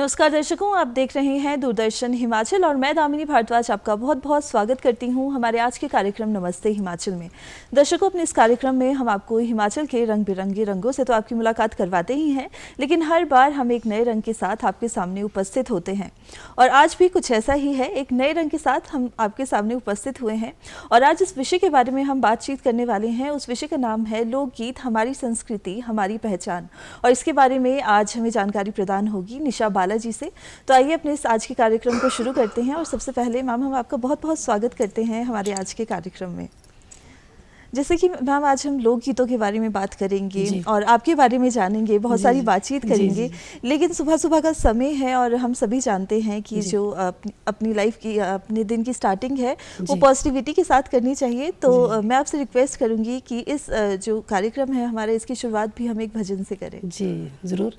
नमस्कार दर्शकों, आप देख रहे हैं दूरदर्शन हिमाचल और मैं दामिनी भारद्वाज आपका बहुत बहुत स्वागत करती हूं हमारे आज के कार्यक्रम नमस्ते हिमाचल में। दर्शकों, अपने इस कार्यक्रम में हम आपको हिमाचल के रंग बिरंगे रंगों से तो आपकी मुलाकात करवाते ही हैं, लेकिन हर बार हम एक नए रंग के साथ आपके सामने उपस्थित होते हैं और आज भी कुछ ऐसा ही है। एक नए रंग के साथ हम आपके सामने उपस्थित हुए हैं और आज इस विषय के बारे में हम बातचीत करने वाले हैं। उस विषय का नाम है लोकगीत, हमारी संस्कृति हमारी पहचान, और इसके बारे में आज हमें जानकारी प्रदान होगी निशा बालाजी से। तो आइए अपने इस आज के कार्यक्रम को शुरू करते हैं और सबसे पहले मैम हम आपका बहुत बहुत स्वागत करते हैं हमारे आज के कार्यक्रम में। जैसे कि मैम आज हम लोकगीतों के बारे में बात करेंगे और आपके बारे में जानेंगे, बहुत सारी बातचीत करेंगे, लेकिन सुबह सुबह का समय है और हम सभी जानते हैं कि जो अपनी लाइफ की अपने दिन की स्टार्टिंग है वो पॉजिटिविटी के साथ करनी चाहिए। तो मैं आपसे रिक्वेस्ट करूंगी कि इस जो कार्यक्रम है हमारा, इसकी शुरुआत भी हम एक भजन से करें। जी ज़रूर।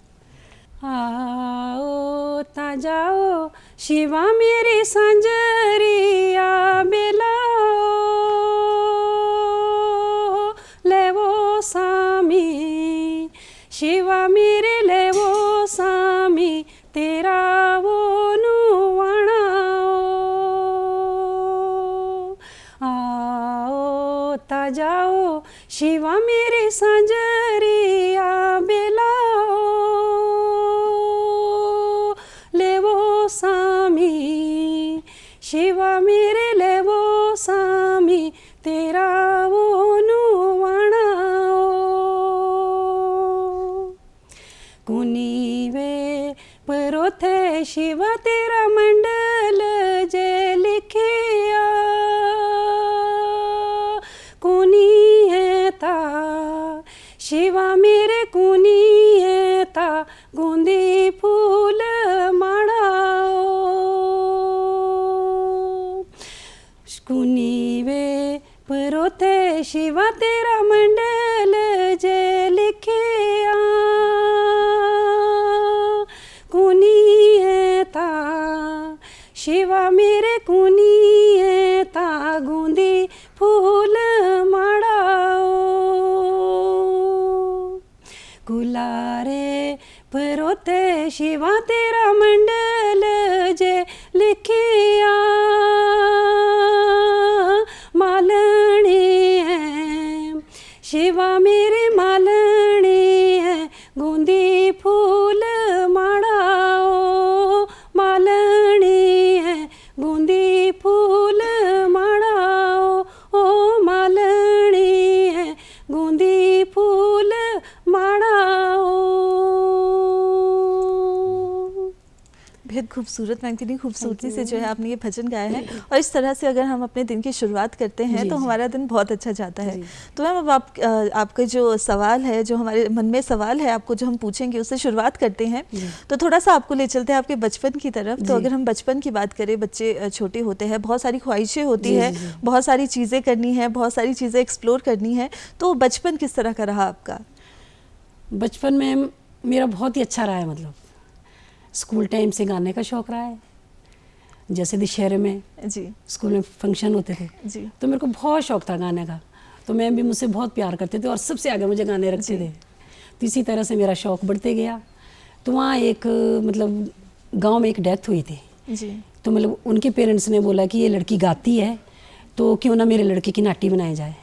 आओ ता जाओ शिवा मेरी संजरिया बेलाओ लेवो सामी, शिवा मेरे लेवो सामी तेरा वो नुवाणाओ। आओ ता जाओ शिवा मेरी संजरिया बेलाओ सामी, शिवा मेरे लेवो सामी तेरा वो नुवाणाओ। कुनी वे परोथे शिवा तेरा मंडल जे लिखिया, कुनी है ता शिवा मेरे कुनी है ता गुंदी फूल माड़ाओ। कुनी वे परोथे शिवा तेरा मंडल जे लिखिया, कुनी है ता शिवा मेरे कुनी है ता गुंदी फूल माड़ाओ। गुलारे परोते शिवा तेरा मंडल जे लिखिया, मालणी है शिवा मेरी मालणी है गुंदी फूल माड़ाओ। मालणी है गुंदी फूल माड़ाओ, ओ मालणी है गुंदी फूल माड़ाओ। बेहद खूबसूरत मैम, कितनी खूबसूरती से जो है आपने ये भजन गाया है और इस तरह से अगर हम अपने दिन की शुरुआत करते हैं तो हमारा दिन बहुत अच्छा जाता है। तो मैम अब आपका जो सवाल है, जो हमारे मन में सवाल है आपको जो हम पूछेंगे, उससे शुरुआत करते हैं। तो थोड़ा सा आपको ले चलते हैं आपके बचपन की तरफ। तो अगर हम बचपन की बात करें, बच्चे छोटे होते हैं, बहुत सारी ख्वाहिशें होती है, बहुत सारी चीज़ें करनी है, बहुत सारी चीज़ें एक्सप्लोर करनी है। तो बचपन किस तरह का रहा आपका? बचपन में मेरा बहुत ही अच्छा रहा है, मतलब स्कूल टाइम से गाने का शौक़ रहा है। जैसे दशहरे में स्कूल में फंक्शन होते थे तो मेरे को बहुत शौक़ था गाने का, तो मैं भी मुझसे बहुत प्यार करते थे और सबसे आगे मुझे गाने रखते थे। तो इसी तरह से मेरा शौक़ बढ़ते गया। तो वहाँ एक मतलब गांव में एक डेथ हुई थी तो मतलब उनके पेरेंट्स ने बोला कि ये लड़की गाती है तो क्यों ना मेरे लड़के की नाटी बनाई जाए।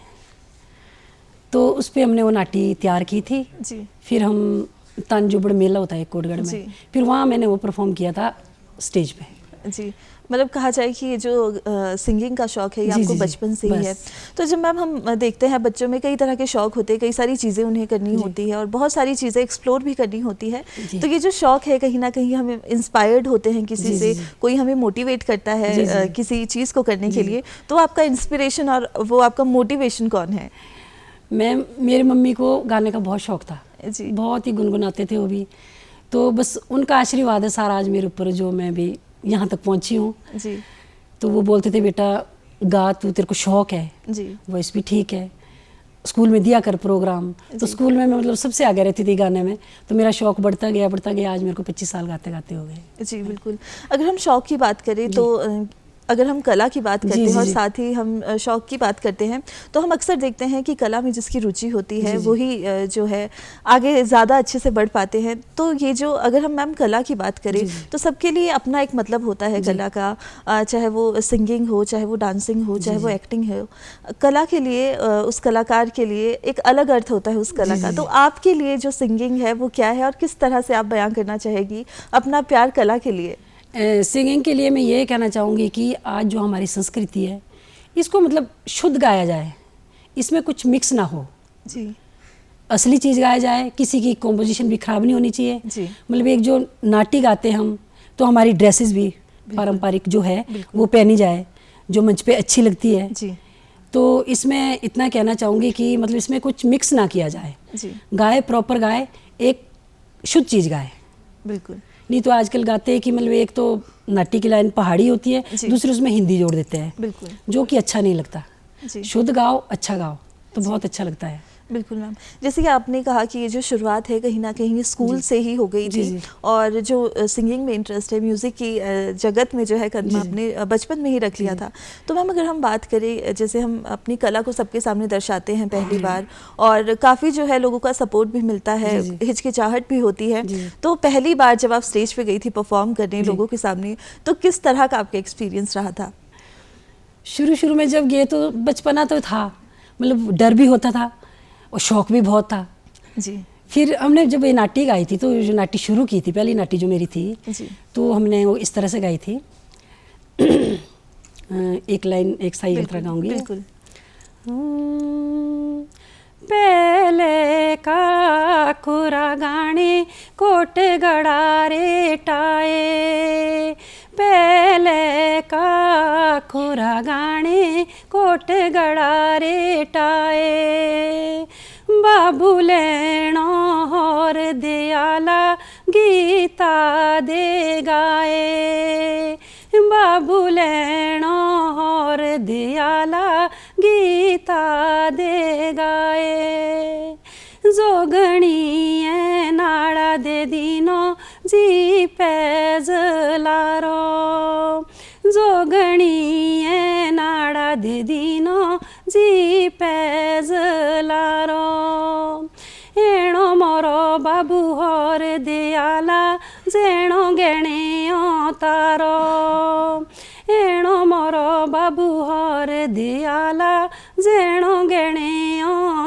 तो उस पर हमने वो नाटी तैयार की थी। फिर हम तांजुबड़ मेला होता है कोटगढ़ में, फिर वहाँ मैंने वो परफॉर्म किया था स्टेज पे। मतलब कहा जाए कि ये जो सिंगिंग का शौक़ है ये आपको बचपन से ही है। तो जब मैम हम देखते हैं बच्चों में कई तरह के शौक़ होते हैं, कई सारी चीज़ें उन्हें करनी होती है और बहुत सारी चीज़ें एक्सप्लोर भी करनी होती है। तो ये जो शौक़ है कहीं ना कहीं हमें इंस्पायर्ड होते हैं किसी से, कोई हमें मोटिवेट करता है किसी चीज़ को करने के लिए। तो आपका इंस्पिरेशन और वो आपका मोटिवेशन कौन है? मेरी मम्मी को गाने का बहुत शौक़ था, बहुत ही गुनगुनाते थे वो भी। तो बस उनका आशीर्वाद है सारा आज मेरे ऊपर, जो मैं भी यहाँ तक पहुँची हूँ। तो वो बोलते थे बेटा गा, तू तेरे को शौक़ है, वॉइस भी ठीक है, स्कूल में दिया कर प्रोग्राम। तो स्कूल में मैं मतलब सबसे आगे रहती थी गाने में, तो मेरा शौक़ बढ़ता गया। आज मेरे को 25 साल गाते गाते हो गए। जी बिल्कुल। अगर हम शौक़ की बात करें तो अगर हम कला की बात करते जी, हैं और जी। साथ ही हम शौक की बात करते हैं, तो हम अक्सर देखते हैं कि कला में जिसकी रुचि होती है वही जो है आगे ज़्यादा अच्छे से बढ़ पाते हैं। तो ये जो अगर हम मैम कला की बात करें तो सबके लिए अपना एक मतलब होता है कला का, चाहे वो सिंगिंग हो, चाहे वो डांसिंग हो, चाहे वो एक्टिंग हो। कला के लिए उस कलाकार के लिए एक अलग अर्थ होता है उस कला का। तो आपके लिए जो सिंगिंग है वो क्या है और किस तरह से आप बयां करना चाहेगी अपना प्यार कला के लिए? सिंगिंग के लिए मैं ये कहना चाहूँगी कि आज जो हमारी संस्कृति है इसको मतलब शुद्ध गाया जाए, इसमें कुछ मिक्स ना हो जी, असली चीज़ गाया जाए, किसी की कॉम्पोजिशन भी खराब नहीं होनी चाहिए जी। मतलब एक जो नाटी गाते हैं हम तो हमारी ड्रेसेस भी पारंपरिक जो है वो पहनी जाए जो मंच पे अच्छी लगती है जी। तो इसमें इतना कहना चाहूँगी कि मतलब इसमें कुछ मिक्स ना किया जाए जी। गाए प्रॉपर गाए, एक शुद्ध चीज़ गाए। बिल्कुल। नहीं तो आजकल गाते हैं कि मतलब एक तो नाटी की लाइन पहाड़ी होती है, दूसरी उसमें हिंदी जोड़ देते हैं, बिल्कुल, जो कि अच्छा नहीं लगता। जी। शुद्ध गाओ, अच्छा गाओ तो बहुत अच्छा लगता है। बिल्कुल मैम, जैसे कि आपने कहा कि ये जो शुरुआत है कहीं ना कहीं स्कूल से ही हो गई थी और जो सिंगिंग में इंटरेस्ट है, म्यूज़िक की जगत में जो है कदम आपने बचपन में ही रख लिया था। तो मैम अगर हम बात करें, जैसे हम अपनी कला को सबके सामने दर्शाते हैं पहली बार और काफ़ी जो है लोगों का सपोर्ट भी मिलता है, हिचकिचाहट भी होती है, तो पहली बार जब आप स्टेज पे गई थी परफॉर्म करने लोगों के सामने, तो किस तरह का आपका एक्सपीरियंस रहा था? शुरू में जब गए तो बचपना तो था, मतलब डर भी होता था और शौक भी बहुत था जी। फिर हमने जब ये नाटी गाई थी तो जो नाटी शुरू की थी, पहली नाटी जो मेरी थी जी। तो हमने वो इस तरह से गाई थी एक लाइन एक साई अंतरा गाऊंगी। बिल्कुल। पहले का खुरा गाने कोट गड़ा रे टाए, पहले का खुरा गाने कोट गड़ा रे टाए, बाबू लेनो और दयाला गीता दे गाए, बाबू लेनो और दयाला गीता दे गाए, जोगणी नाड़ा दे दीनो जी पैज लारो, जोगणी नाड़ा दे दीनो जी पैज लारो, एणो मोरो बाबू होर दयाला जेणो गेणे तारो, एणो मोरो बाबू होर दयाला जेणो गेणे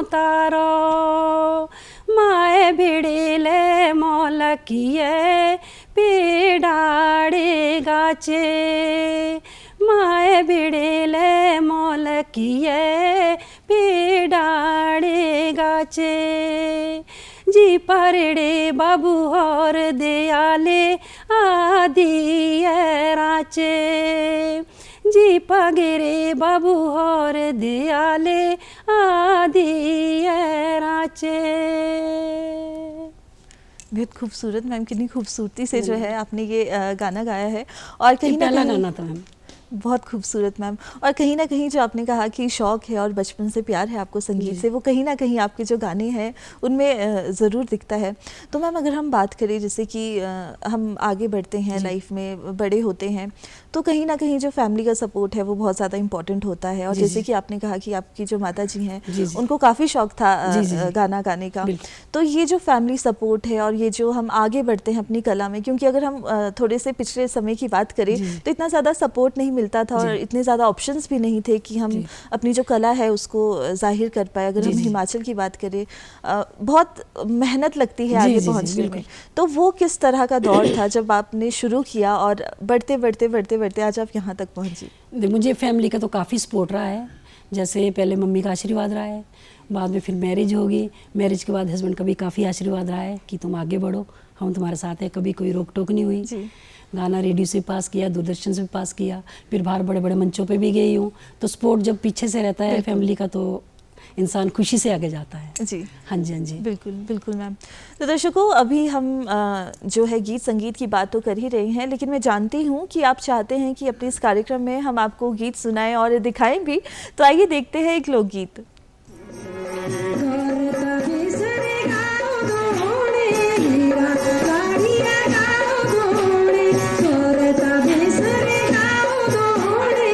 तारो, माए भिड़िले मोलकिए पीड़ाड़े गाचे, माए भिड़िले मोलकिए पीड़ाड़े गाचे, जी परड़े बाबू और दयाले आदि राचे, जी पगरे बाबू और दयाले आदि राचे। बेहद खूबसूरत मैम, कितनी खूबसूरती से जो है आपने ये गाना गाया है और कहीं ना कहीं गाना था मैम, बहुत खूबसूरत मैम। और कहीं ना कहीं जो आपने कहा कि शौक़ है और बचपन से प्यार है आपको संगीत से, वो कहीं ना कहीं आपके जो गाने हैं उनमें ज़रूर दिखता है। तो मैम अगर हम बात करें जैसे कि हम आगे बढ़ते हैं लाइफ में, बड़े होते हैं, तो कहीं ना कहीं जो फैमिली का सपोर्ट है वो बहुत ज़्यादा इम्पोर्टेंट होता है। और जैसे कि आपने कहा कि आपकी जो माता जी हैं उनको काफ़ी शौक़ था गाना गाने का, तो ये जो फैमिली सपोर्ट है और ये जो हम आगे बढ़ते हैं अपनी कला में, क्योंकि अगर हम थोड़े से पिछले समय की बात करें तो इतना ज़्यादा सपोर्ट नहीं मिलता था और इतने ज़्यादा ऑप्शंस भी नहीं थे कि हम अपनी जो कला है उसको जाहिर कर पाए। अगर हम हिमाचल की बात करें, बहुत मेहनत लगती है आगे पहुंचने में, तो वो किस तरह का दौर था जब आपने शुरू किया और बढ़ते बढ़ते बढ़ते बढ़ते आज आप यहाँ तक पहुँची? मुझे फैमिली का तो काफ़ी सपोर्ट रहा है। जैसे पहले मम्मी का आशीर्वाद रहा है, बाद में फिर मैरिज होगी, मैरिज के बाद हस्बैंड का भी काफ़ी आशीर्वाद रहा है कि तुम आगे बढ़ो, हम तुम्हारे साथ हैं, कभी कोई रोक टोक नहीं हुई। गाना रेडियो से पास किया, दूरदर्शन से पास किया, फिर बाहर बड़े बड़े मंचों पे भी गई हूँ। तो सपोर्ट जब पीछे से रहता है फैमिली का तो इंसान खुशी से आगे जाता है। जी हाँ जी, हाँ जी, बिल्कुल बिल्कुल मैम। तो दर्शकों, अभी हम जो है गीत संगीत की बात तो कर ही रहे हैं, लेकिन मैं जानती हूँ कि आप चाहते हैं कि अपने इस कार्यक्रम में हम आपको गीत सुनाएं और दिखाएं भी, तो आइए देखते हैं एक लोकगीत। गाड़ी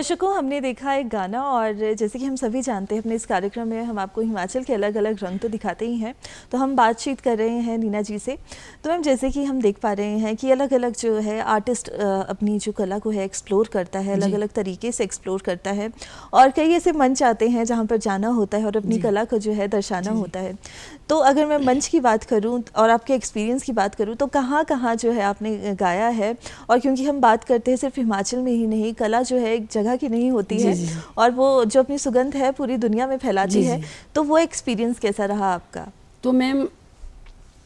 दर्शकों, हमने देखा एक गाना, और जैसे कि हम सभी जानते हैं अपने इस कार्यक्रम में हम आपको हिमाचल के अलग अलग रंग तो दिखाते ही हैं। तो हम बातचीत कर रहे हैं नीना जी से। तो मैम, जैसे कि हम देख पा रहे हैं कि अलग अलग जो है आर्टिस्ट अपनी जो कला को है एक्सप्लोर करता है, अलग अलग तरीके से एक्सप्लोर करता है, और कई ऐसे मंच आते हैं जहाँ पर जाना होता है और अपनी कला को जो है दर्शाना होता है। तो अगर मैं मंच की बात करूँ और आपके एक्सपीरियंस की बात करूँ तो कहाँ कहाँ जो है आपने गाया है? और क्योंकि हम बात करते हैं सिर्फ हिमाचल में ही नहीं, कला जो है एक जगह की नहीं होती है और वो जो अपनी सुगंध है पूरी दुनिया में फैलाती है। तो वो एक्सपीरियंस कैसा रहा आपका? तो मैम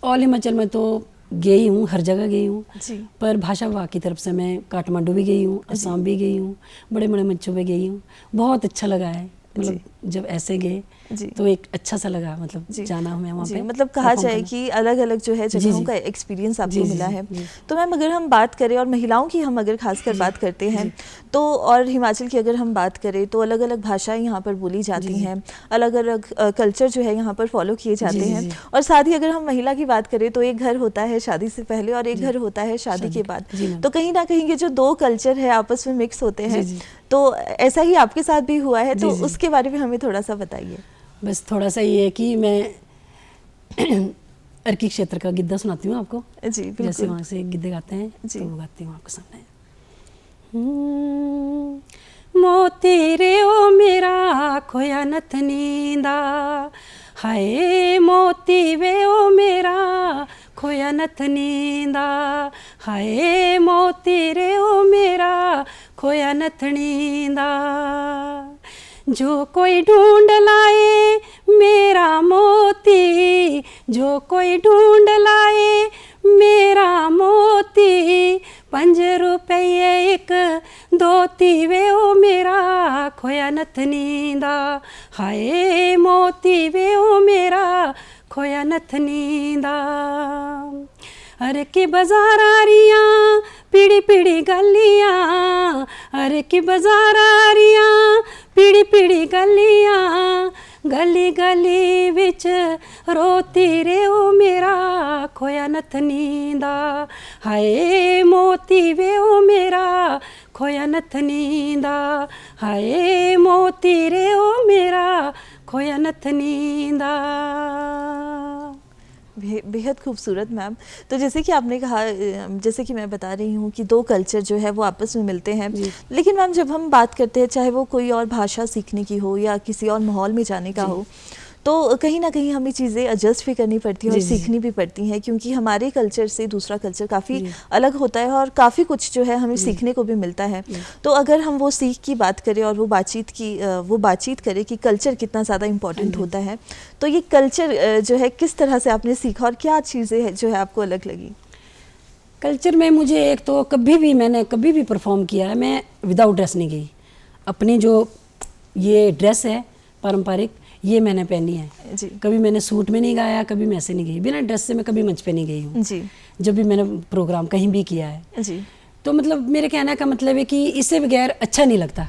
ऑल हिमाचल में तो गई हूँ, हर जगह गई हूँ, पर भाषा विभाग की तरफ से मैं काठमांडू भी गई हूँ, असम भी गई हूँ, बड़े बड़े मंचों पे गई हूँ। बहुत अच्छा लगा है, मतलब जब ऐसे गए तो एक अच्छा सा लगा, मतलब जाना हमें वहाँ पे। मतलब कहा जाए कि अलग अलग जो है जगहों का एक्सपीरियंस आपको मिला है। तो मैम, अगर हम बात करें और महिलाओं की हम अगर खासकर बात करते हैं तो, और हिमाचल की अगर हम बात करें तो अलग अलग भाषाएं यहाँ पर बोली जाती हैं, अलग अलग कल्चर जो है यहाँ पर फॉलो किए जाते हैं। और साथ ही अगर हम महिला की बात करें तो एक घर होता है शादी से पहले और एक घर होता है शादी के बाद। तो कहीं ना कहीं ये जो दो कल्चर है आपस में मिक्स होते हैं। तो ऐसा ही आपके साथ भी हुआ है, तो उसके बारे में हमें थोड़ा सा बताइए। बस थोड़ा सा ये है कि मैं अर्की क्षेत्र का गिद्धा सुनाती हूँ आपको। जी बिल्कुल। जैसे वहाँ से गिद्धे गाते हैं तो वो गाती हूँ आपके सामने। मोती रे ओ मेरा खोया नथ नींदा, हाय मोती वे ओ मेरा खोया नथ नींदा, हाय मोती रे ओ मेरा खोया नथ नींदा। जो कोई ढूंढ लाए मेरा मोती, जो कोई ढूंढ लाए मेरा मोती, 5 रुपये एक धोती वे ओ मेरा खोया नथ नींदा, हाय मोती वे ओ मेरा खोया नथ नींदा। अरे की बाजारारियाँ पीड़ी पीड़ी गलियाँ, अरे की बाजारारियाँ पीड़ी पीड़ी गलियाँ, गली गली विच रोती रे ओ मेरा खोया नथ नींदा, हाय मोती वे ओ मेरा खोया नथ नींदा, हाय मोती रे ओ मेरा खोया नथ नींदा। बेहद खूबसूरत मैम। तो जैसे कि आपने कहा, जैसे कि मैं बता रही हूँ कि दो कल्चर जो है वो आपस में मिलते हैं, लेकिन मैम जब हम बात करते हैं चाहे वो कोई और भाषा सीखने की हो या किसी और माहौल में जाने का हो, तो कहीं ना कहीं हमें चीज़ें एडजस्ट भी करनी पड़ती हैं और सीखनी भी पड़ती हैं, क्योंकि हमारे कल्चर से दूसरा कल्चर काफ़ी अलग होता है और काफ़ी कुछ जो है हमें सीखने को भी मिलता है। तो अगर हम वो सीख की बात करें और वो बातचीत करें कि कल्चर कितना ज़्यादा इम्पोर्टेंट होता है, तो ये कल्चर जो है किस तरह से आपने सीखा और क्या चीज़ें जो है आपको अलग लगी? कल्चर में मुझे एक तो मैंने कभी भी परफॉर्म किया है, मैं विदाउट ड्रेस नहीं गई। अपनी जो ये ड्रेस है पारंपरिक, ये मैंने पहनी है जी। कभी मैंने सूट में नहीं गाया, कभी मैं ऐसे नहीं गई, बिना ड्रेस से मैं कभी मंच पे नहीं गई हूँ जी। जब भी मैंने प्रोग्राम कहीं भी किया है जी। तो मतलब मेरे कहने का मतलब है कि इससे बगैर अच्छा नहीं लगता,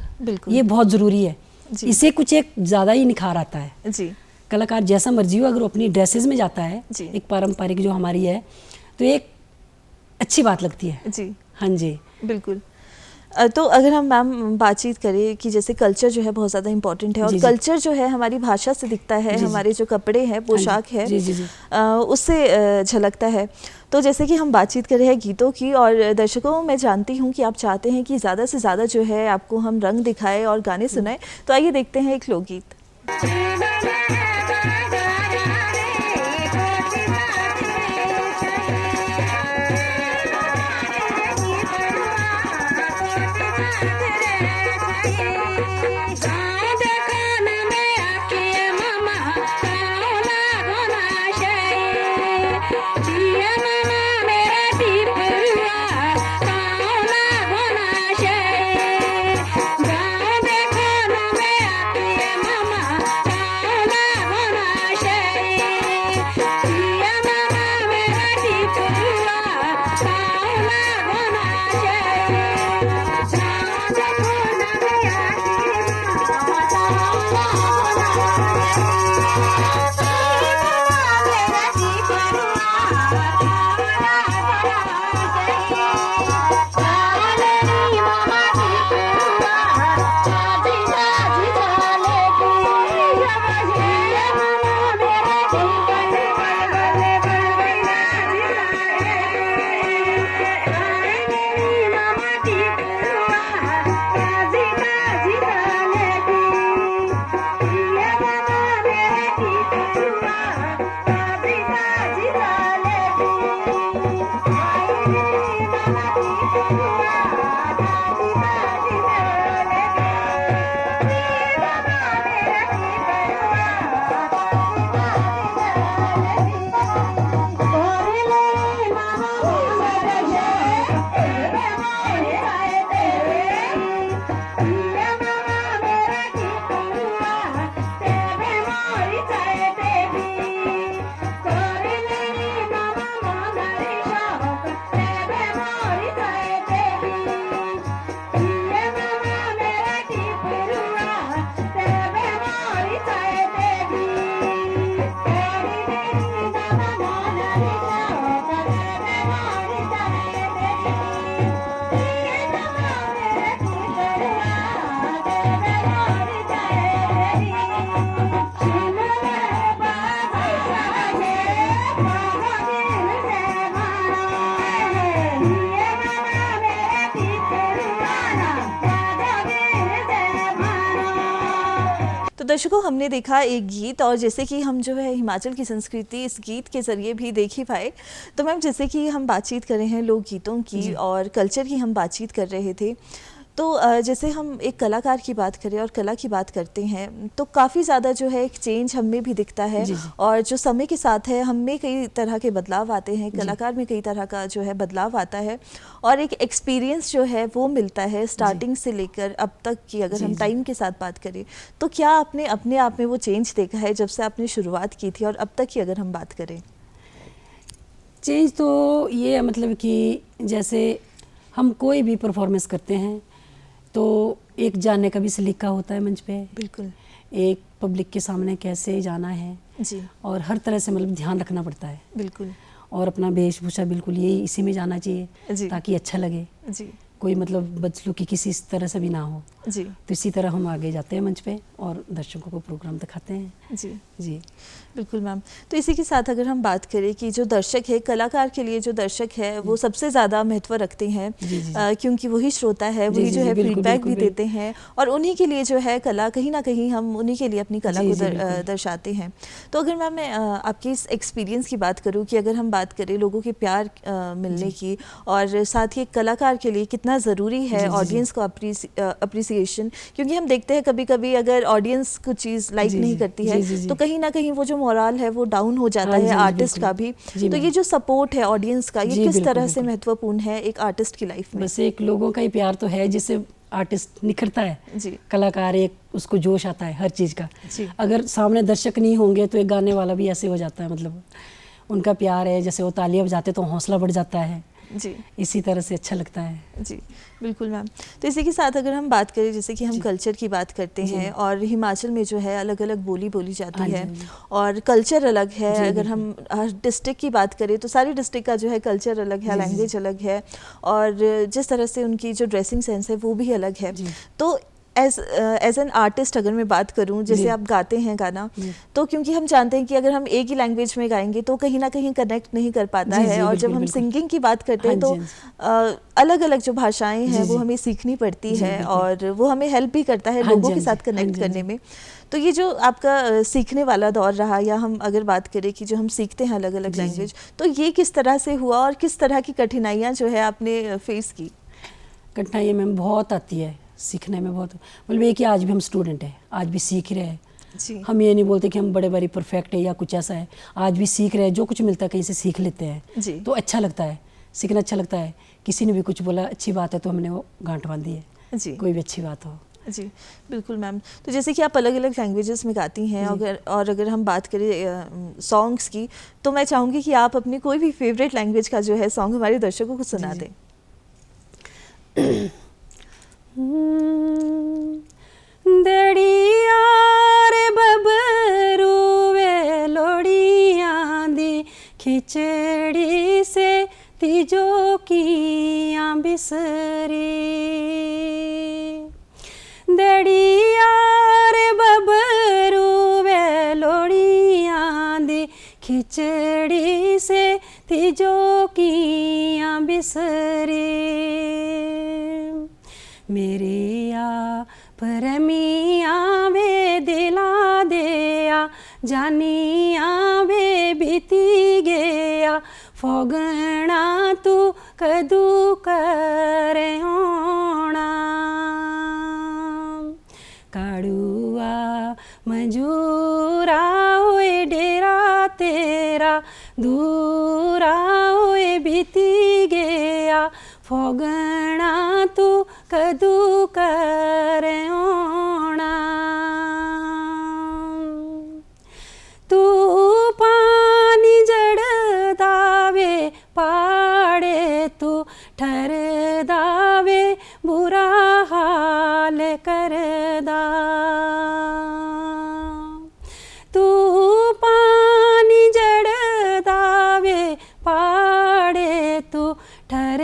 ये बहुत ज़रूरी है। इससे कुछ एक ज़्यादा ही निखार आता है जी। कलाकार जैसा मर्जी हो, अगर वो अपनी ड्रेसेस में जाता है एक पारंपरिक जो हमारी है, तो एक अच्छी बात लगती है जी। हाँ जी बिल्कुल। तो अगर हम मैम बातचीत करें कि जैसे कल्चर जो है बहुत ज़्यादा इम्पोर्टेंट है और कल्चर जो है हमारी भाषा से दिखता है, हमारे जो कपड़े हैं, पोशाक है, उससे झलकता है। तो जैसे कि हम बातचीत कर रहे हैं गीतों की, और दर्शकों मैं जानती हूँ कि आप चाहते हैं कि ज़्यादा से ज़्यादा जो है आपको हम रंग दिखाएं और गाने सुनाएं, तो आइए देखते हैं एक लोकगीत। तो दर्शकों, हमने देखा एक गीत, और जैसे कि हम जो है हिमाचल की संस्कृति इस गीत के ज़रिए भी देख ही पाए। तो मैम, जैसे कि हम बातचीत कर रहे हैं लोकगीतों की और कल्चर की हम बातचीत कर रहे थे, तो जैसे हम एक कलाकार की बात करें और कला की बात करते हैं तो काफ़ी ज़्यादा जो है एक चेंज हम में भी दिखता है। और जो समय के साथ है हम में कई तरह के बदलाव आते हैं, कलाकार में कई तरह का जो है बदलाव आता है, और एक एक्सपीरियंस जो है वो मिलता है स्टार्टिंग से लेकर अब तक की। अगर हम टाइम के साथ बात करें तो क्या आपने अपने आप में वो चेंज देखा है जब से आपने शुरुआत की थी और अब तक की अगर हम बात करें? चेंज तो ये मतलब कि जैसे हम कोई भी परफॉर्मेंस करते हैं तो एक जाने का भी सलीका होता है मंच पे। बिल्कुल। एक पब्लिक के सामने कैसे जाना है जी, और हर तरह से मतलब ध्यान रखना पड़ता है। बिल्कुल। और अपना वेशभूषा बिल्कुल यही इसी में जाना चाहिए ताकि अच्छा लगे जी, कोई मतलब बदसलूकी किसी इस तरह से भी ना हो जी। तो इसी तरह हम आगे जाते हैं मंच पे और दर्शकों को प्रोग्राम दिखाते हैं। जी जी बिल्कुल मैम। तो इसी के साथ अगर हम बात करें कि जो दर्शक है, कलाकार के लिए जो दर्शक है वो सबसे ज़्यादा महत्व रखते हैं, क्योंकि वही श्रोता है, वही जो है फीडबैक भी देते हैं, और उन्हीं के लिए जो है कला कहीं ना कहीं हम उन्हीं के लिए अपनी कला को दर्शाते हैं। तो अगर मैम मैं आपकी इस एक्सपीरियंस की बात करूँ कि अगर हम बात करें लोगों के प्यार मिलने की, और साथ ही एक कलाकार के लिए कितना ज़रूरी है ऑडियंस को अप्रिसिएशन, क्योंकि हम देखते हैं कभी कभी अगर ऑडियंस कुछ चीज़ लाइक नहीं करती है तो कहीं ना कहीं वो जो मोरल है वो डाउन हो जाता है आर्टिस्ट का भी। तो ये जो सपोर्ट है ऑडियंस का, ये किस तरह से महत्वपूर्ण है एक आर्टिस्ट की लाइफ में? बस एक लोगों का ही प्यार तो है जिससे आर्टिस्ट निखरता है जी। कलाकार एक उसको जोश आता है हर चीज़ का। अगर सामने दर्शक नहीं होंगे तो एक गाने वाला भी ऐसे हो जाता है, मतलब उनका प्यार है, जैसे वो तालियां बजाते तो हौसला बढ़ जाता है जी, इसी तरह से अच्छा लगता है जी। बिल्कुल मैम। तो इसी के साथ अगर हम बात करें, जैसे कि हम कल्चर की बात करते हैं और हिमाचल में जो है अलग अलग बोली बोली जाती है और कल्चर अलग है। अगर हम हर डिस्ट्रिक्ट की बात करें तो सारी डिस्ट्रिक्ट का जो है कल्चर अलग है, लैंग्वेज अलग है, और जिस तरह से उनकी जो ड्रेसिंग सेंस है वो भी अलग है। तो एज एन आर्टिस्ट अगर मैं बात करूं, जैसे आप गाते हैं गाना, तो क्योंकि हम जानते हैं कि अगर हम एक ही लैंग्वेज में गाएंगे तो कहीं ना कहीं कनेक्ट नहीं कर पाता है, और जब हम सिंगिंग की बात करते हैं तो अलग अलग जो भाषाएं हैं वो हमें सीखनी पड़ती है, और वो हमें हेल्प भी करता है लोगों के साथ कनेक्ट करने में। तो ये जो आपका सीखने वाला दौर रहा, या हम अगर बात करें कि जो हम सीखते हैं अलग अलग लैंग्वेज, तो ये किस तरह से हुआ और किस तरह की कठिनाइयाँ जो है आपने फेस की? कठिनाइयाँ मैम बहुत आती है सीखने में, बहुत मतलब ये कि आज भी हम स्टूडेंट हैं, आज भी सीख रहे हैं। हम ये नहीं बोलते कि हम बड़े बड़े परफेक्ट है या कुछ ऐसा है, आज भी सीख रहे हैं, जो कुछ मिलता है कहीं से सीख लेते हैं तो अच्छा लगता है, सीखना अच्छा लगता है। किसी ने भी कुछ बोला अच्छी बात है तो हमने वो गांठ बांधी है जी, कोई भी अच्छी बात हो जी। बिल्कुल मैम। तो जैसे कि आप अलग अलग लैंग्वेजेस में गाती हैं, अगर हम बात करें सॉन्ग्स की, तो मैं चाहूँगी कि आप अपनी कोई भी फेवरेट लैंग्वेज का जो है सॉन्ग हमारे दर्शकों को सुना दें। दड़िया रे बबरू वे लोड़िया दी खिचड़ी से तीजो कियां बिसरी। दड़िया रे बबरू वे लोड़िया दी खिचड़ी से तीजो कियां बिसरी। मेरे या परमिया वे दिला दिया जानिया वे बीती गया फोगना तू कदू करे होना। काड़ुआ मजूरा हुए डेरा ते मेरा दूरा होए बीती गया फोगना तू कदू कर आना तू पानी जड़ दावे पाड़े तू ठर दावे बुरा हाल कर दा तू पानी जड़ दावे पाड़े तू ठर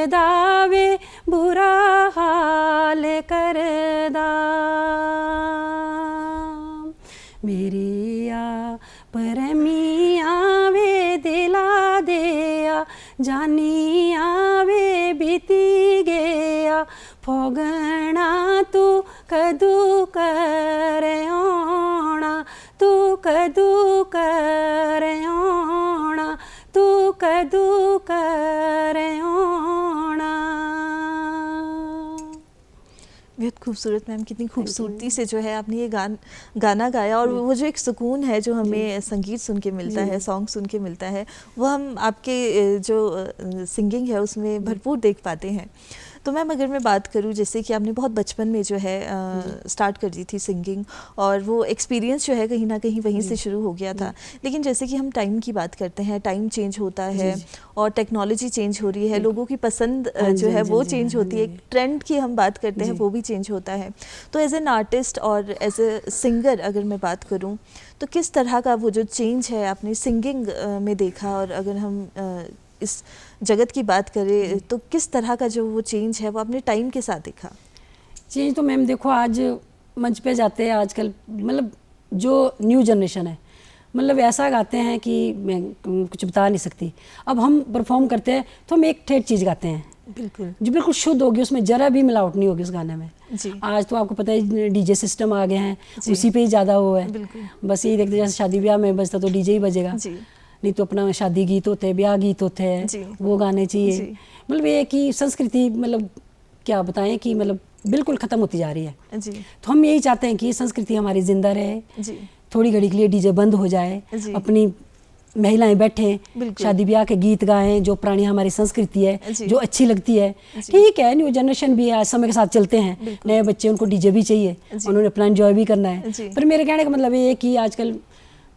दावे बुरा हाल कर दा मेरी आ परमिया वे दिला दिया जानी आवे बीती गया फोगना तू कदू कर आना तू कदू कर आना तू कदू कर आना। बेहद खूबसूरत मैम, कितनी खूबसूरती से जो है आपने ये गाना गाया, और वो जो एक सुकून है जो हमें संगीत सुन के मिलता है, सॉन्ग सुन के मिलता है, वो हम आपके जो सिंगिंग है उसमें भरपूर देख पाते हैं। तो मैम अगर मैं बात करूँ, जैसे कि आपने बहुत बचपन में जो है स्टार्ट कर दी थी सिंगिंग, और वो एक्सपीरियंस जो है कहीं ना कहीं वहीं से शुरू हो गया था, लेकिन जैसे कि हम टाइम की बात करते हैं, टाइम चेंज होता है और टेक्नोलॉजी चेंज हो रही है, लोगों की पसंद जो है वो चेंज होती है, ट्रेंड की हम बात करते हैं वो भी चेंज होता है। तो एज एन आर्टिस्ट और एज ए सिंगर अगर मैं बात करूँ, तो किस तरह का वो जो चेंज है आपने सिंगिंग में देखा, और अगर हम इस जगत की बात करें तो किस तरह का जो वो चेंज है वो आपने टाइम के साथ देखा? चेंज तो मैम देखो, आज मंच पे जाते हैं आजकल, मतलब जो न्यू जनरेशन है, मतलब ऐसा गाते हैं कि मैं कुछ बता नहीं सकती। अब हम परफॉर्म करते हैं तो हम एक ठेठ चीज़ गाते हैं, बिल्कुल जो बिल्कुल शुद्ध होगी, उसमें जरा भी मिलावट नहीं होगी उस गाने में जी। आज तो आपको पता है डीजे सिस्टम आ गए हैं, उसी पे ही ज़्यादा वो है, बस यही देखते जैसे शादी ब्याह में बजता तो डीजे ही बजेगा, नहीं तो अपना शादी गीत होते हैं, ब्याह गीत होते हैं, वो गाने चाहिए। मतलब ये कि संस्कृति, मतलब क्या बताएं कि मतलब बिल्कुल ख़त्म होती जा रही है जी। तो हम यही चाहते हैं कि संस्कृति हमारी जिंदा रहे जी। थोड़ी घड़ी के लिए डीजे बंद हो जाए, अपनी महिलाएं बैठे शादी ब्याह के गीत गाएं, जो पुरानी हमारी संस्कृति है जो अच्छी लगती है। ठीक है, न्यू जनरेशन भी है, समय के साथ चलते हैं, नए बच्चे उनको डीजे भी चाहिए, उन्होंने अपना एंजॉय भी करना है। पर मेरे कहने का मतलब ये है कि आजकल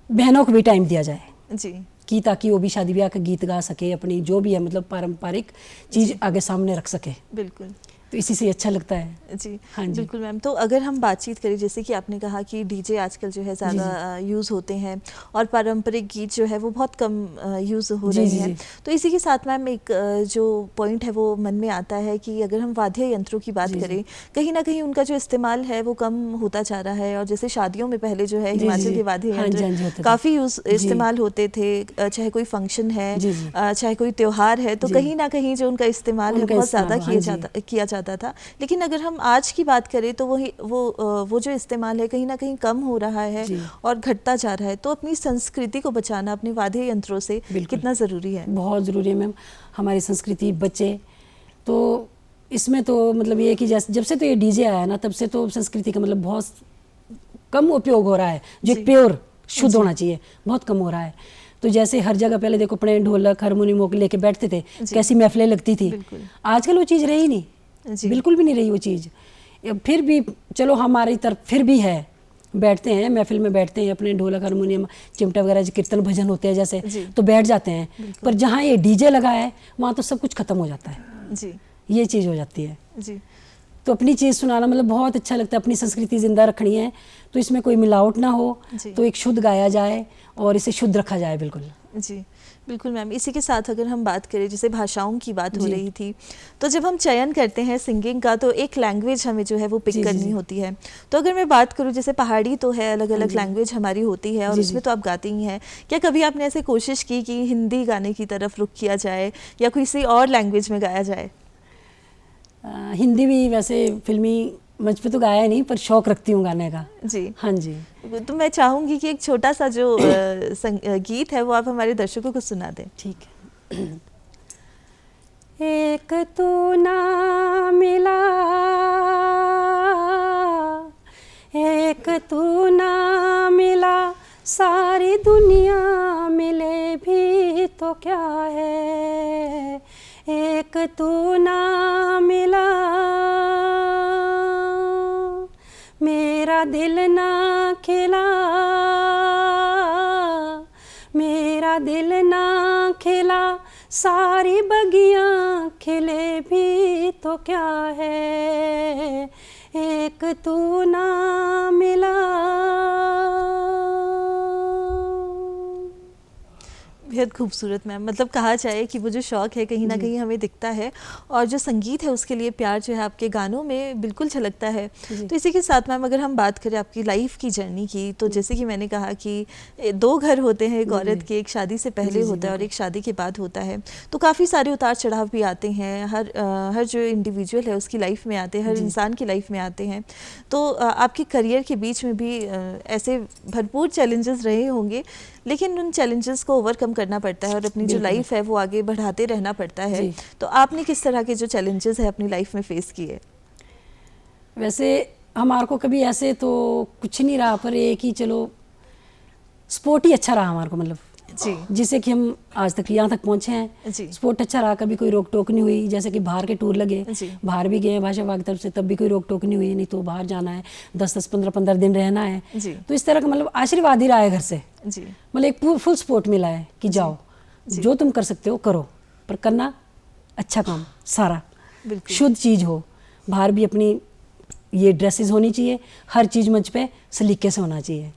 बहनों को भी टाइम दिया जाए जी, कि ताकि वो भी शादी ब्याह का गीत गा सके, अपनी जो भी है मतलब पारंपरिक चीज़ आगे सामने रख सके। बिल्कुल, तो इसी से अच्छा लगता है जी। हाँ जी, बिल्कुल मैम। तो अगर हम बातचीत करें, जैसे कि आपने कहा कि डीजे आजकल जो है ज़्यादा यूज़ होते हैं और पारंपरिक गीत जो है वो बहुत कम यूज़ हो रहे हैं, तो इसी के साथ मैम एक जो पॉइंट है वो मन में आता है कि अगर हम वाद्य यंत्रों की बात करें, कहीं ना कहीं उनका जो इस्तेमाल है वो कम होता जा रहा है। और जैसे शादियों में पहले जो है हिमाचल के वाद्य यंत्र काफ़ी इस्तेमाल होते थे, चाहे कोई फंक्शन है, चाहे कोई त्यौहार है, तो कहीं ना कहीं जो उनका इस्तेमाल है बहुत ज़्यादा किया जाता था। लेकिन अगर हम आज की बात करें तो वो जो इस्तेमाल है कहीं ना कहीं कम हो रहा है और घटता जा रहा है। तो अपनी संस्कृति को बचाना अपने वाद्य यंत्रों से कितना ज़रूरी है? बहुत ज़रूरी है मैम, हमारी संस्कृति बचे। तो इसमें तो मतलब ये है कि जब से तो ये डीजे आया ना, तब से तो संस्कृति का मतलब बहुत कम उपयोग हो रहा है, जो प्योर शुद्ध होना चाहिए बहुत कम हो रहा है। तो जैसे हर जगह पहले देखो अपने ढोलक हारमोनियम लेके बैठते थे, कैसी महफिलें लगती थी, आजकल वो चीज़ रही नहीं, बिल्कुल भी नहीं रही वो चीज़। फिर भी चलो हमारी तरफ फिर भी है, बैठते हैं महफिल में, बैठते हैं अपने ढोलक हारमोनियम चिमटा वगैरह कीर्तन भजन होते हैं जैसे, तो बैठ जाते हैं। पर जहाँ ये डीजे लगा है वहाँ तो सब कुछ खत्म हो जाता है जी, ये चीज़ हो जाती है जी। तो अपनी चीज़ सुनाना मतलब बहुत अच्छा लगता है, अपनी संस्कृति जिंदा रखनी है तो इसमें कोई मिलावट ना हो, तो एक शुद्ध गाया जाए और इसे शुद्ध रखा जाए। बिल्कुल जी, बिल्कुल मैम। इसी के साथ अगर हम बात करें, जैसे भाषाओं की बात हो रही थी, तो जब हम चयन करते हैं सिंगिंग का तो एक लैंग्वेज हमें जो है वो पिक करनी होती है। तो अगर मैं बात करूं, जैसे पहाड़ी तो है, अलग अलग लैंग्वेज हमारी होती है और उसमें तो आप गाती ही हैं, क्या कभी आपने ऐसे कोशिश की कि हिंदी गाने की तरफ रुख किया जाए या किसी और लैंग्वेज में गाया जाए? हिंदी भी वैसे फिल्मी मंच पे तो गाया नहीं, पर शौक रखती हूँ गाने का जी। हाँ जी, तो मैं चाहूँगी कि एक छोटा सा जो गीत है वो आप हमारे दर्शकों को सुना दें। ठीक है। एक तू ना मिला, एक तू ना मिला सारी दुनिया मिले भी तो क्या है, एक तू ना मिला, मेरा दिल ना खिला, मेरा दिल ना खिला, सारी बगियां खिले भी तो क्या है, एक तू ना मिला। बेहद खूबसूरत मैम, मतलब कहा जाए कि वो जो शौक़ है कहीं ना कहीं हमें दिखता है और जो संगीत है उसके लिए प्यार जो है आपके गानों में बिल्कुल झलकता है। तो इसी के साथ मैम अगर हम बात करें आपकी लाइफ की जर्नी की, तो जैसे कि मैंने कहा कि 2 घर होते हैं एक औरत के, एक शादी से पहले होता है और एक शादी के बाद होता है, तो काफ़ी सारे उतार चढ़ाव भी आते हैं, हर जो इंडिविजुअल है उसकी लाइफ में आते हैं, हर इंसान की लाइफ में आते हैं। तो आपके करियर के बीच में भी ऐसे भरपूर चैलेंजेस रहे होंगे, लेकिन उन चैलेंजेस को ओवरकम करना पड़ता है और अपनी जो लाइफ है वो आगे बढ़ाते रहना पड़ता है। तो आपने किस तरह के जो चैलेंजेस है अपनी लाइफ में फेस किए? वैसे हमारे को कभी ऐसे तो कुछ नहीं रहा, पर एक ही चलो स्पोर्ट ही अच्छा रहा हमारे को, मतलब जी, जिससे कि हम आज तक यहाँ तक पहुँचे हैं। स्पोर्ट अच्छा रहा, कभी कोई रोक टोक नहीं हुई। जैसे कि बाहर के टूर लगे, बाहर भी गए भाषा विभाग की तरफ से, तब भी कोई रोक टोक नहीं हुई, नहीं तो बाहर जाना है 10-10, 15-15 दिन रहना है। तो इस तरह का मतलब आशीर्वाद ही रहा है घर से, मतलब एक फुल सपोर्ट मिला है कि जाओ जो तुम कर सकते हो करो, पर करना अच्छा काम, सारा शुद्ध चीज़ हो। बाहर भी अपनी ये ड्रेसेस होनी चाहिए, हर चीज़ मंच पे सलीके से होना चाहिए,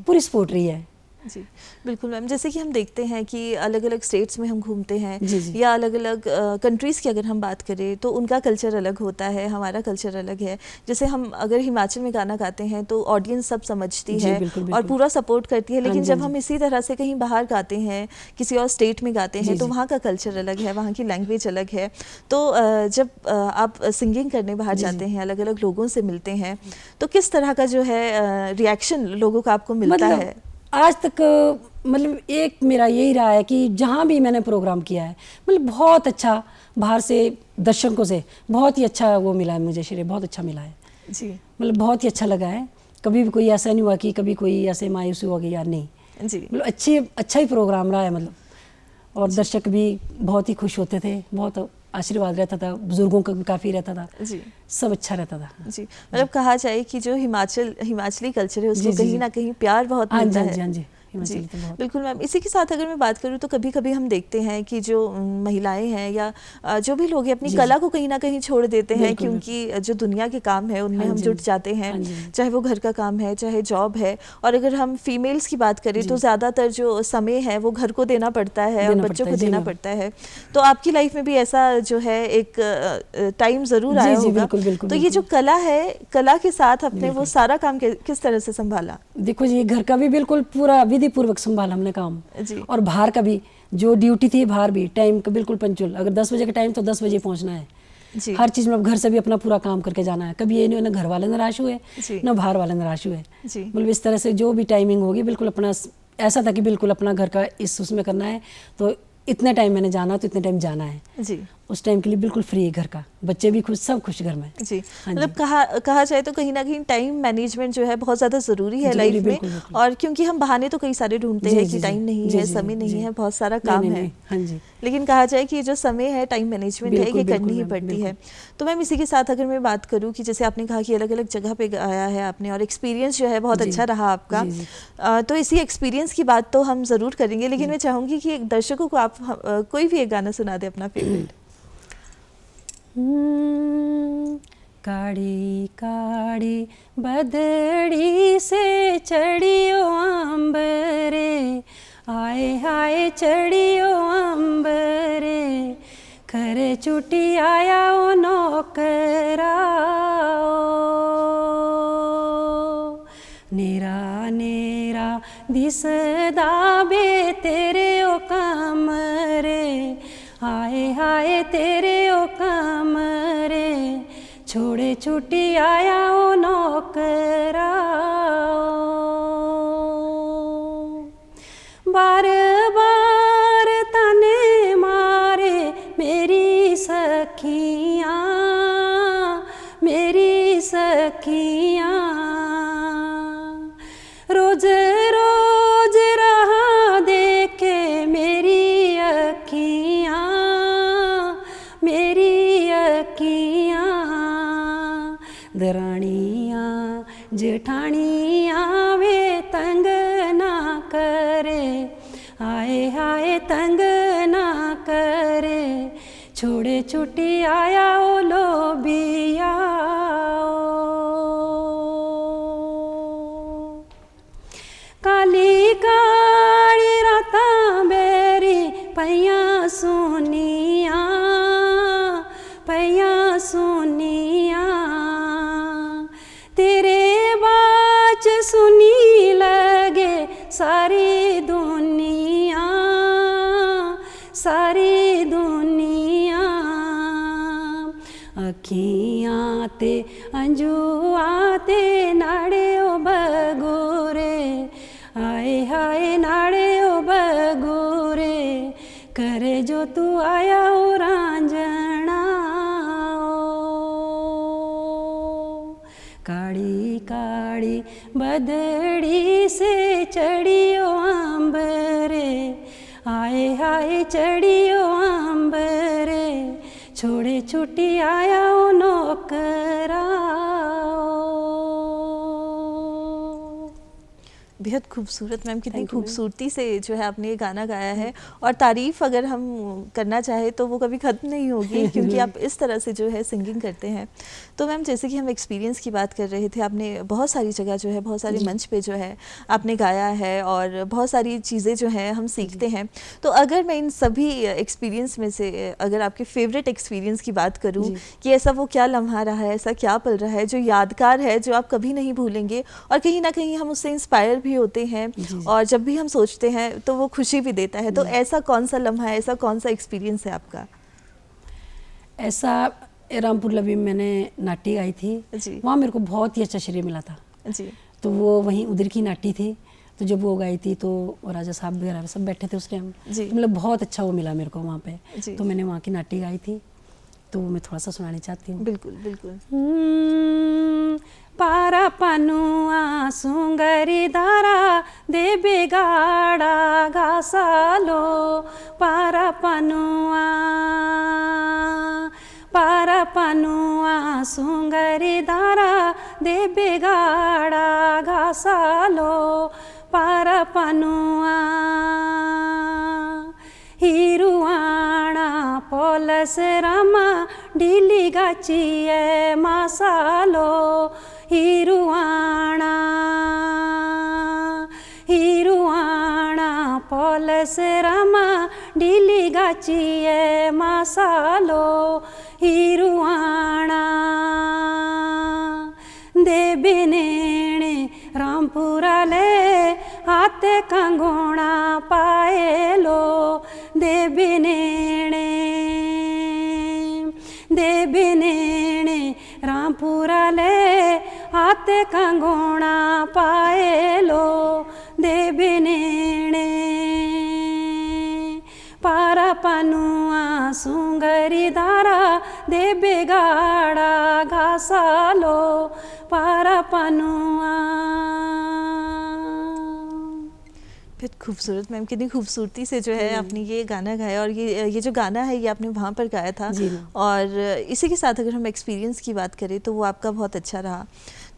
पूरी सपोर्ट रही है। जी बिल्कुल मैम, जैसे कि हम देखते हैं कि अलग अलग स्टेट्स में हम घूमते हैं या अलग अलग कंट्रीज़ की अगर हम बात करें तो उनका कल्चर अलग होता है, हमारा कल्चर अलग है। जैसे हम अगर हिमाचल में गाना गाते हैं तो ऑडियंस सब समझती है और पूरा सपोर्ट करती है, लेकिन जब हम इसी तरह से कहीं बाहर गाते हैं, किसी और स्टेट में गाते हैं, तो वहाँ का कल्चर अलग है, वहाँ की लैंग्वेज अलग है। तो जब आप सिंगिंग करने बाहर जाते हैं, अलग अलग लोगों से मिलते हैं, तो किस तरह का जो है रिएक्शन लोगों का आपको मिलता है? आज तक मतलब एक मेरा यही रहा है कि जहाँ भी मैंने प्रोग्राम किया है, मतलब बहुत अच्छा बाहर से दर्शकों से बहुत ही अच्छा वो मिला है मुझे, श्रेय बहुत अच्छा मिला है जी, मतलब बहुत ही अच्छा लगा है। कभी भी कोई ऐसा नहीं हुआ कि कभी कोई ऐसे मायूसी हो गई यार, नहीं जी, मतलब अच्छा ही प्रोग्राम रहा है, मतलब और दर्शक भी बहुत ही खुश होते थे, बहुत आशीर्वाद रहता था, बुजुर्गों का भी काफ़ी रहता था जी, सब अच्छा रहता था जी। मतलब कहा जाए कि जो हिमाचली कल्चर है उसको कहीं ना कहीं प्यार बहुत मिलता है। हाँ जी, जी बिल्कुल मैम। इसी के साथ अगर मैं बात करूँ तो कभी कभी हम देखते हैं कि जो महिलाएं हैं या जो भी लोग हैं अपनी कला को कहीं ना कहीं छोड़ देते हैं, क्योंकि जो दुनिया के काम है उनमें हम जुट जाते हैं, चाहे वो घर का काम है चाहे जॉब है। और अगर हम फीमेल्स की बात करें तो ज़्यादातर जो समय है वो घर को देना पड़ता है और बच्चों को देना पड़ता है। तो आपकी लाइफ में भी ऐसा जो है एक टाइम ज़रूर आया होगा। तो ये जो कला है, कला के साथ अपने वो सारा काम किस तरह से संभाला? देखो जी, घर का भी बिल्कुल पूरा विधि पूर्वक संभाला हमने काम जी, और बाहर का भी जो ड्यूटी थी, बाहर भी टाइम का बिल्कुल पंचुअल। अगर 10 बजे का टाइम तो 10 बजे पहुंचना है जी, हर चीज़ में घर से भी अपना पूरा काम करके जाना है। कभी ये नहीं ना घर वाले निराश हुए ना बाहर वाले निराश हुए, मतलब इस तरह से जो भी टाइमिंग होगी बिल्कुल अपना ऐसा था कि बिल्कुल अपना घर का इस उसमें करना है, तो इतने टाइम मैंने जाना तो इतने टाइम जाना है जी, उस टाइम के लिए बिल्कुल फ्री है घर का, बच्चे भी खुश, सब खुश घर में जी। मतलब कहा जाए तो कहीं ना कहीं टाइम मैनेजमेंट जो है बहुत ज़्यादा ज़रूरी है लाइफ में। और क्योंकि हम बहाने तो कई सारे ढूंढते हैं कि टाइम नहीं है, समय नहीं है, बहुत सारा काम है, लेकिन कहा जाए कि जो समय है, टाइम मैनेजमेंट है, ये करनी ही पड़ती है। तो मैम इसी के साथ अगर मैं बात करूँ कि जैसे आपने कहा कि अलग अलग जगह पे गाया है आपने और एक्सपीरियंस जो है बहुत अच्छा रहा आपका, तो इसी एक्सपीरियंस की बात तो हम ज़रूर करेंगे, लेकिन मैं चाहूँगी कि दर्शकों को आप कोई भी एक गाना सुना दे अपना फेवरेट। काड़ी काड़ी बदड़ी से चढ़ियो अंबरे, आए हाय चढ़ियो अंबरे, खरे चुटी आया ओ नौकरा, नेरा नेरा दिसदा बे तेरे ओ कमरे, आए हाय तेरे ओ कमरे, छोड़े छुट्टी आया ओ नौकरा, बार बार तने मारे मेरी सखियाँ, मेरी सखियाँ, रोज रोज अखियाँ मेरी अखियाँ दरानियाँ जेठानियाँ वे तंग ना करे आए हाय तंग ना करे छोड़े छुट्टी आया ओ लोबिया काली काली रातां बेरी पैयां सुनिया तेरे बाच सुनी लगे सारी दुनिया अखियाँ ते अंजुआ ते नाड़े ओ बगोरे आए हाय नाड़े ओ बगोरे करे जो तू आया ओ रांझणा काड़ी काड़ी बदड़ी से चढ़ियो अंबरे आए हाय चढ़ियो अंबरे छोड़े छुट्टी आया ओ नौकरा। बेहद खूबसूरत मैम, कितनी खूबसूरती से जो है आपने ये गाना गाया है और तारीफ़ अगर हम करना चाहे तो वो कभी ख़त्म नहीं होगी क्योंकि आप इस तरह से जो है सिंगिंग करते हैं। तो मैम जैसे कि हम एक्सपीरियंस की बात कर रहे थे, आपने बहुत सारी जगह जो है बहुत सारे मंच पे जो है आपने गाया है और बहुत सारी चीज़ें जो हैं हम सीखते हैं। तो अगर मैं इन सभी एक्सपीरियंस में से अगर आपके फेवरेट एक्सपीरियंस की बात करूँ कि ऐसा वो क्या लम्हा रहा है, ऐसा क्या पल रहा है जो यादगार है, जो आप कभी नहीं भूलेंगे और कहीं ना कहीं हम उससे इंस्पायर भी होते हैं और जब भी हम सोचते हैं तो वो खुशी भी देता है, तो ऐसा कौन सा लम्हा है, ऐसा कौन सा एक्सपीरियंस है आपका? ऐसा रामपुर लवी में मैंने नाटी गाई थी, वहाँ मेरे को बहुत ही अच्छा श्रेय मिला था जी। तो वो वहीं उधर की नाटी थी, तो जब वो गाई थी तो राजा साहब वगैरह सब बैठे थे उस टाइम, तो मतलब बहुत अच्छा वो मिला मेरे को वहाँ पे। तो मैंने वहाँ की नाटी गाई थी, तो मैं थोड़ा सा सुनानी चाहती हूँ। बिल्कुल बिल्कुल। पारा पनुआ सुंगरी धारा दे बिगाड़ा घासालो पारा पनुआ सुंगरी धारा दे बिगाड़ा घासालो पारा पनुआ हिरुआणा पोलस रामा ढीली गाचिए मसालो हिरुआणा पोलस रामा ढीली गाचिए मसालो हिरुआणा देबिनेणे रामपुरा ले आते कंगोणा पाएलो देबिनेणे रामपुरा ले आते कंगोणा पाएलो देबिनेणे पारा पनुआ सुंगरी धारा दे बिगाड़ा घासालो पारा पनुआ। फिर खूबसूरत मैम, कितनी खूबसूरती से जो है आपने ये गाना गाया और ये जो गाना है ये आपने वहाँ पर गाया था और इसी के साथ अगर हम एक्सपीरियंस की बात करें तो वो आपका बहुत अच्छा रहा।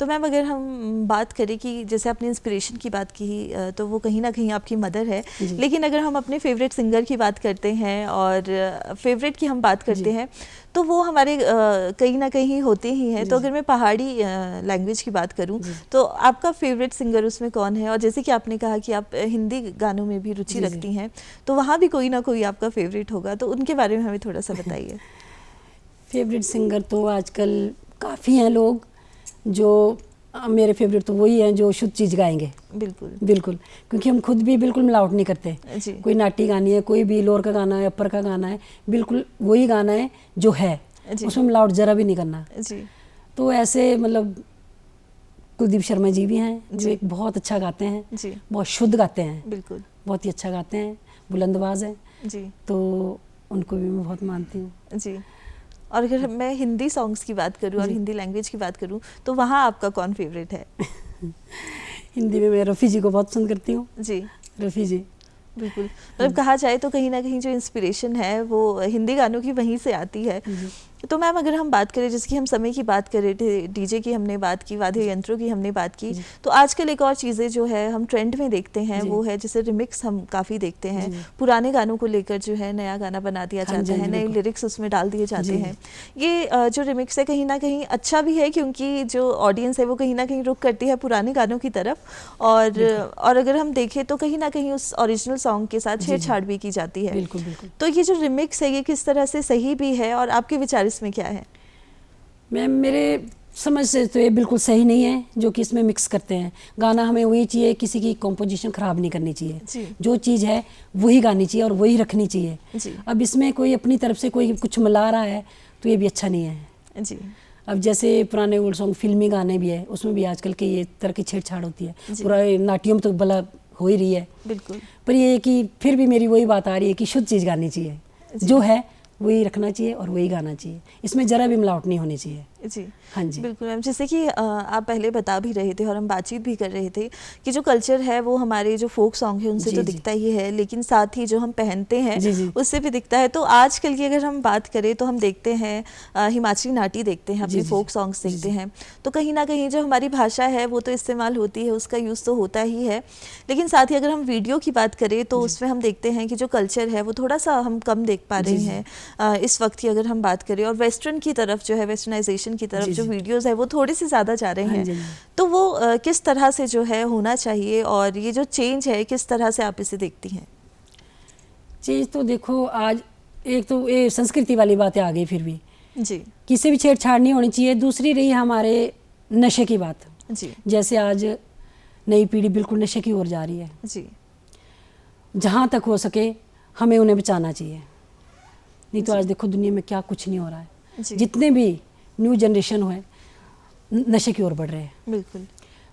तो मैम अगर हम बात करें कि जैसे आपने इंस्पिरेशन की बात की तो वो कहीं ना कहीं आपकी मदर है, लेकिन अगर हम अपने फेवरेट सिंगर की बात करते हैं और फेवरेट की हम बात करते हैं तो वो हमारे कहीं ना कहीं होते ही हैं। तो अगर मैं पहाड़ी लैंग्वेज की बात करूं तो आपका फेवरेट सिंगर उसमें कौन है? और जैसे कि आपने कहा कि आप हिंदी गानों में भी रुचि रखती हैं, तो वहाँ भी कोई ना कोई आपका फेवरेट होगा, तो उनके बारे में हमें थोड़ा सा बताइए। फेवरेट सिंगर तो आजकल काफ़ी हैं लोग, जो मेरे फेवरेट तो वही हैं जो शुद्ध चीज़ गाएंगे। बिल्कुल बिल्कुल, क्योंकि हम खुद भी बिल्कुल मिलावट नहीं करते। कोई नाटी गानी है, कोई भी लोर का गाना है, अपर का गाना है, बिल्कुल वही गाना है जो है, उसमें मिलावट जरा भी नहीं करना जी। तो ऐसे मतलब कुलदीप शर्मा जी भी हैं जो एक बहुत अच्छा गाते हैं जी, बहुत शुद्ध गाते हैं, बिल्कुल बहुत ही अच्छा गाते हैं, बुलंदबाज हैं जी, तो उनको भी मैं बहुत मानती हूँ जी। और अगर मैं हिंदी सॉन्ग्स की बात करूँ और हिंदी लैंग्वेज की बात करूँ तो वहाँ आपका कौन फेवरेट है? हिंदी में मैं रफ़ी जी को बहुत पसंद करती हूँ जी। रफ़ी जी बिल्कुल, मतलब कहा जाए तो कहीं ना कहीं जो इंस्पिरेशन है वो हिंदी गानों की वहीं से आती है। तो मैम अगर हम बात करें, जैसे कि हम समय की बात कर रहे थे, डीजे की हमने बात की, वाद्य यंत्रों की हमने बात की, तो आजकल एक और चीज़ें जो है हम ट्रेंड में देखते हैं वो है जैसे रिमिक्स हम काफ़ी देखते हैं। पुराने गानों को लेकर जो है नया गाना बना दिया जाता है, नए लिरिक्स उसमें डाल दिए जाते हैं। ये जो रिमिक्स है कहीं ना कहीं अच्छा भी है, क्योंकि जो ऑडियंस है वो कहीं ना कहीं रुख करती है पुराने गानों की तरफ, और अगर हम देखें तो कहीं ना कहीं उस ओरिजिनल सॉन्ग के साथ छेड़छाड़ भी की जाती है। बिल्कुल बिल्कुल। तो ये जो रिमिक्स है ये किस तरह से सही भी है और आपके विचार इसमें क्या है? मैम मेरे समझ से तो ये बिल्कुल सही नहीं है जो कि इसमें मिक्स करते हैं। गाना हमें वही चाहिए, किसी की कॉम्पोजिशन ख़राब नहीं करनी चाहिए, जो चीज़ है वही गानी चाहिए और वही रखनी चाहिए। अब इसमें कोई अपनी तरफ से कोई कुछ मिला रहा है तो ये भी अच्छा नहीं है जी। अब जैसे पुराने ओल्ड सॉन्ग, फिल्मी गाने भी है, उसमें भी आजकल के ये तरह की छेड़छाड़ होती है। पूरा नाट्यम तो भला हो ही रही है, बिल्कुल, पर ये कि फिर भी मेरी वही बात आ रही है कि शुद्ध चीज़ गानी चाहिए, जो है वही रखना चाहिए और वही गाना चाहिए, इसमें ज़रा भी मिलावट नहीं होनी चाहिए जी। हाँ जी, बिल्कुल मैम, जैसे कि आप पहले बता भी रहे थे और हम बातचीत भी कर रहे थे कि जो कल्चर है वो हमारे जो फोक सॉन्ग है उनसे तो दिखता ही है, लेकिन साथ ही जो हम पहनते हैं उससे भी दिखता है। तो आजकल की अगर हम बात करें तो हम देखते हैं हिमाचली नाटी देखते हैं, अपनी फोक सॉन्ग्स देखते हैं, तो कहीं ना कहीं जो हमारी भाषा है वो तो इस्तेमाल होती है, उसका यूज़ तो होता ही है, लेकिन साथ ही अगर हम वीडियो की बात करें तो उसमें हम देखते हैं कि जो कल्चर है वो थोड़ा सा हम कम देख पा रहे हैं इस वक्त की अगर हम बात करें, और वेस्टर्न की तरफ जो है, वेस्टर्नाइजेशन की तरफ जो वीडियोस है वो थोड़े से ज़्यादा जा रहे हैं। तो वो किस तरह से जो है होना चाहिए, और ये जो चेंज है किस तरह से आप इसे देखती हैं? चेंज तो देखो, आज एक तो ये संस्कृति वाली बातें आ गई, फिर भी जी किसी भी छेड़छाड़ नहीं होनी चाहिए। दूसरी रही हमारे नशे की बात जी, जैसे आज नई पीढ़ी बिल्कुल नशे की ओर जा रही है जी, जहाँ तक हो सके हमें उन्हें बचाना चाहिए, नहीं तो आज देखो दुनिया में क्या कुछ नहीं हो रहा है, जितने भी न्यू जनरेशन है नशे की ओर बढ़ रहे हैं। बिल्कुल,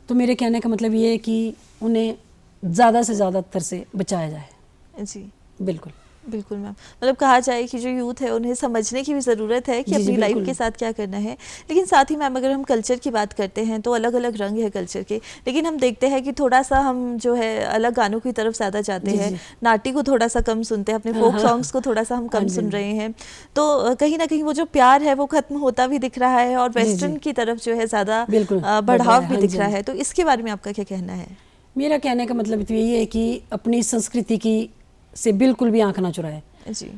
तो मेरे कहने का मतलब ये है कि उन्हें ज़्यादा से ज़्यादातर से बचाया जाए जी। बिल्कुल बिल्कुल मैम, मतलब कहा जाए कि जो यूथ है उन्हें समझने की भी ज़रूरत है कि अपनी लाइफ के साथ क्या करना है। लेकिन साथ ही मैम अगर हम कल्चर की बात करते हैं तो अलग अलग रंग है कल्चर के, लेकिन हम देखते हैं कि थोड़ा सा हम जो है अलग गानों की तरफ ज़्यादा जाते हैं, नाटी को थोड़ा सा कम सुनते हैं, अपने फोक सॉन्ग्स को थोड़ा सा हम कम सुन रहे हैं, तो कहीं ना कहीं वो जो प्यार है वो ख़त्म होता भी दिख रहा है और वेस्टर्न की तरफ जो है ज़्यादा बढ़ाव भी दिख रहा है। तो इसके बारे में आपका क्या कहना है? मेरा कहने का मतलब तो यही है कि अपनी संस्कृति की से बिल्कुल भी आंख ना चुराए जी,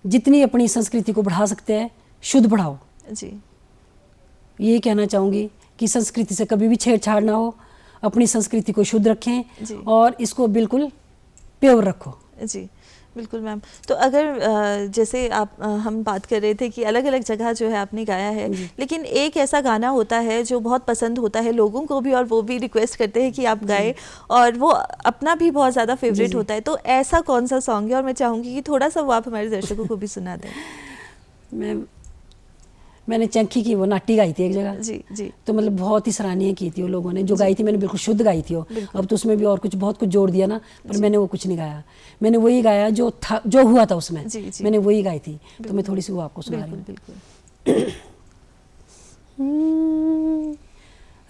जितनी अपनी संस्कृति को बढ़ा सकते हैं शुद्ध बढ़ाओ जी। ये कहना चाहूँगी कि संस्कृति से कभी भी छेड़छाड़ ना हो, अपनी संस्कृति को शुद्ध रखें और इसको बिल्कुल प्योर रखो जी। बिल्कुल मैम, तो अगर जैसे आप हम बात कर रहे थे कि अलग अलग जगह जो है आपने गाया है, लेकिन एक ऐसा गाना होता है जो बहुत पसंद होता है लोगों को भी और वो भी रिक्वेस्ट करते हैं कि आप गाएं, और वो अपना भी बहुत ज़्यादा फेवरेट होता है, तो ऐसा कौन सा सॉन्ग है? और मैं चाहूँगी कि थोड़ा सा वो आप हमारे दर्शकों को भी सुना दें। मैंने चंकी की वो नाटी गाई थी एक जगह जी जी, तो मतलब बहुत ही सराहनीय की थी वो लोगों ने, जो गाई थी मैंने बिल्कुल शुद्ध गाई थी वो। अब तो उसमें भी और कुछ बहुत कुछ जोड़ दिया ना, पर मैंने वो कुछ नहीं गाया, मैंने वही गाया जो था, जो हुआ था उसमें जी, जी, मैंने वही गाई थी, तो मैं थोड़ी सी वो आपको सुना रही हूँ।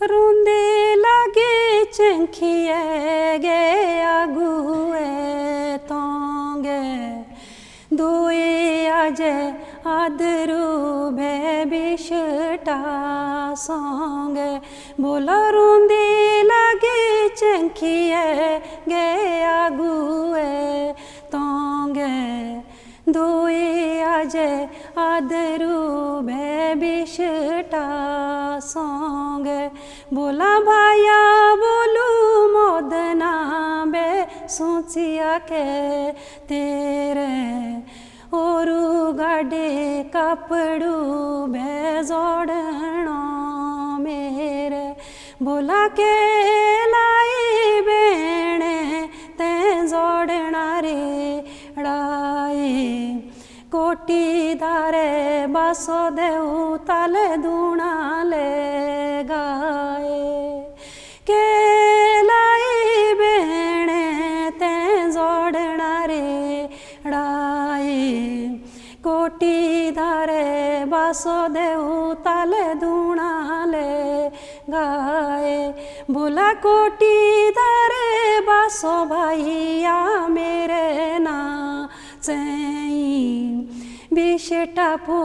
रोंदे लागे चंखिए गे आगुए तोंगे दोए आजे आदरू भे बिशटा सोंगे, बोला रोंदे लागे चंखिए गे आगुए तोंगे दोए आजे आदरू भे बिशटा सोंगे, बोला भाया बोलू मोदना बे सोचिया के तेरे ओरू गाडे कपड़ू बे जोड़ना मेरे, बोला के लाई बेणे ते जोड़ना रे ड़ाए कोटी धारे बासो देऊ ताले दूना ले गाए, के लाई बेणे ते जोड़ना रे ड़ाए कोटी धारे बासो देऊ ताले दूना ले गाए, बोला कोटी धारे बासो बासो भैया मेरे नाचई विष टापू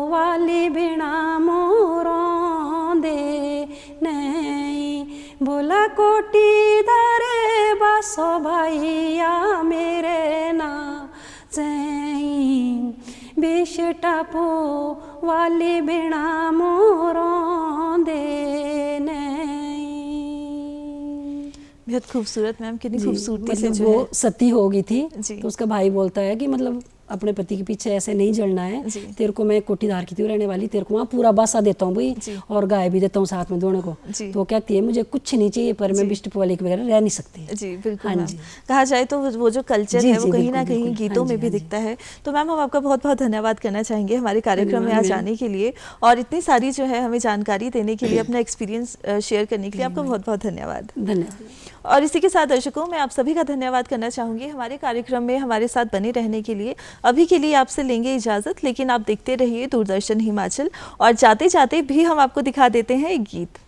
वाली बिना मोरों दे नहीं बोला कोटी धरे बासो भैया मेरे नाचई विष टापू वाली बिना मोरों दे नहीं। बेहद खूबसूरत मैम, कितनी खूबसूरती से मतलब जो वो है सती हो गई थी जी। तो उसका भाई बोलता है कि मतलब अपने पति के पीछे ऐसे नहीं जलना है, जी। तेरे को मैं कोटीधार की थी रहने वाली, तेरे को वहाँ पूरा बासा देता हूँ भाई जी। और गाय भी देता हूँ साथ में दोनों को। जी। तो वो कहती है मुझे कुछ नहीं चाहिए पर मैं बिष्ट वाले के बगैर रह नहीं सकती। जी बिल्कुल हाँ मैम। जी। कहा जाए तो वो जो कल्चर जी, है वो जी, कहीं ना बिल्कुल, कहीं बिल्कुल। गीतों हाँ जी, में भी हाँ जी। दिखता है। तो मैम हम आपका बहुत बहुत धन्यवाद करना चाहेंगे हमारे कार्यक्रम में धन्यवाद आज मैम। आने के लिए और इतनी सारी जो है हमें जानकारी देने के लिए, अपना एक्सपीरियंस शेयर करने के लिए आपका बहुत बहुत धन्यवाद। धन्यवाद। और इसी के साथ दर्शकों मैं आप सभी का धन्यवाद करना चाहूँगी हमारे कार्यक्रम में हमारे साथ बने रहने के लिए। अभी के लिए आपसे लेंगे इजाज़त, लेकिन आप देखते रहिए दूरदर्शन हिमाचल और जाते जाते भी हम आपको दिखा देते हैं एक गीत।